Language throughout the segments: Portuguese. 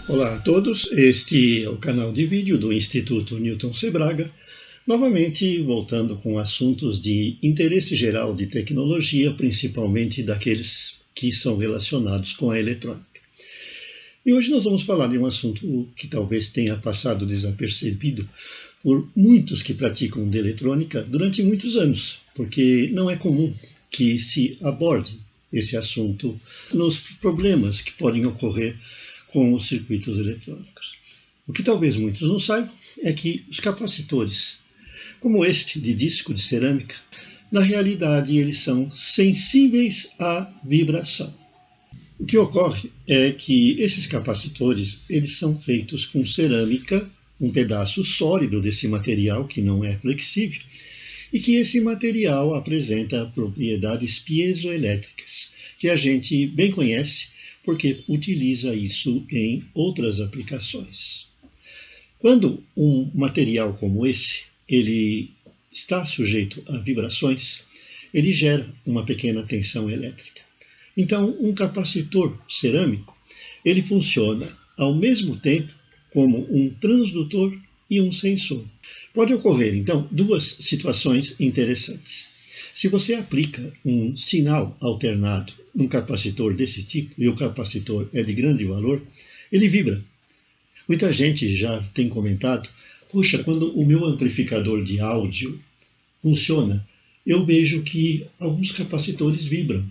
Olá a todos, este é o canal de vídeo do Instituto Newton Sebraga, novamente voltando com assuntos de interesse geral de tecnologia, principalmente daqueles que são relacionados com a eletrônica. E hoje nós vamos falar de um assunto que talvez tenha passado desapercebido por muitos que praticam de eletrônica durante muitos anos, porque não é comum que se aborde esse assunto nos problemas que podem ocorrer com os circuitos eletrônicos. O que talvez muitos não saibam é que os capacitores, como este de disco de cerâmica, na realidade eles são sensíveis à vibração. O que ocorre é que esses capacitores eles são feitos com cerâmica, um pedaço sólido desse material que não é flexível, e que esse material apresenta propriedades piezoelétricas, que a gente bem conhece porque utiliza isso em outras aplicações. Quando um material como esse ele está sujeito a vibrações, ele gera uma pequena tensão elétrica. Então, um capacitor cerâmico ele funciona ao mesmo tempo como um transdutor e um sensor. Pode ocorrer, então, duas situações interessantes. Se você aplica um sinal alternado num capacitor desse tipo, e o capacitor é de grande valor, ele vibra. Muita gente já tem comentado, poxa, quando o meu amplificador de áudio funciona, eu vejo que alguns capacitores vibram.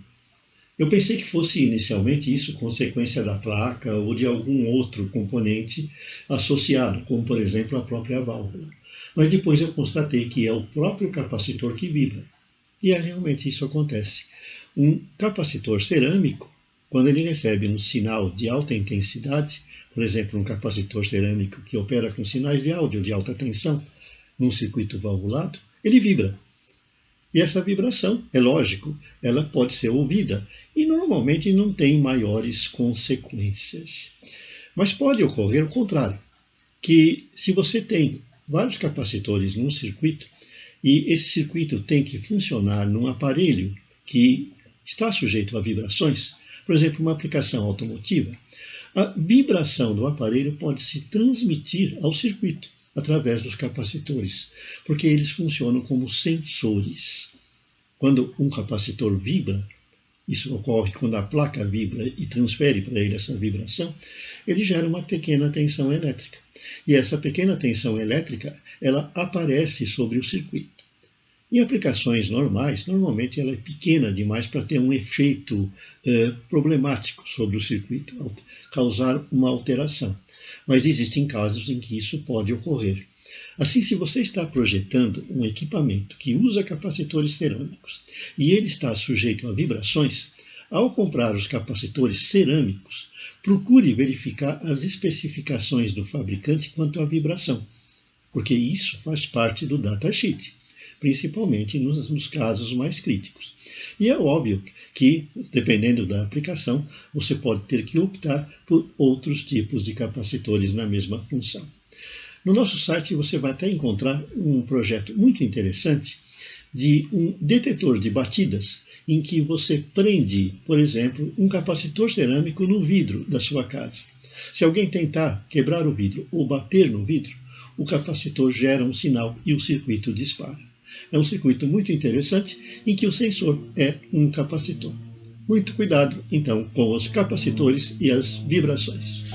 Eu pensei que fosse inicialmente isso consequência da placa ou de algum outro componente associado, como por exemplo a própria válvula. Mas depois eu constatei que é o próprio capacitor que vibra. E realmente isso acontece. Um capacitor cerâmico, quando ele recebe um sinal de alta intensidade, por exemplo, um capacitor cerâmico que opera com sinais de áudio de alta tensão num circuito valvulado, ele vibra. E essa vibração, é lógico, ela pode ser ouvida e normalmente não tem maiores consequências. Mas pode ocorrer o contrário, que se você tem vários capacitores num circuito, e esse circuito tem que funcionar num aparelho que está sujeito a vibrações, por exemplo, uma aplicação automotiva, a vibração do aparelho pode se transmitir ao circuito através dos capacitores, porque eles funcionam como sensores. Quando um capacitor vibra, isso ocorre quando a placa vibra e transfere para ele essa vibração, ele gera uma pequena tensão elétrica. E essa pequena tensão elétrica, ela aparece sobre o circuito. Em aplicações normais, normalmente ela é pequena demais para ter um efeito problemático sobre o circuito, causar uma alteração. Mas existem casos em que isso pode ocorrer. Assim, se você está projetando um equipamento que usa capacitores cerâmicos e ele está sujeito a vibrações, ao comprar os capacitores cerâmicos, procure verificar as especificações do fabricante quanto à vibração, porque isso faz parte do datasheet, principalmente nos casos mais críticos. E é óbvio que, dependendo da aplicação, você pode ter que optar por outros tipos de capacitores na mesma função. No nosso site você vai até encontrar um projeto muito interessante de um detetor de batidas em que você prende, por exemplo, um capacitor cerâmico no vidro da sua casa. Se alguém tentar quebrar o vidro ou bater no vidro, o capacitor gera um sinal e o circuito dispara. É um circuito muito interessante em que o sensor é um capacitor. Muito cuidado, então, com os capacitores e as vibrações.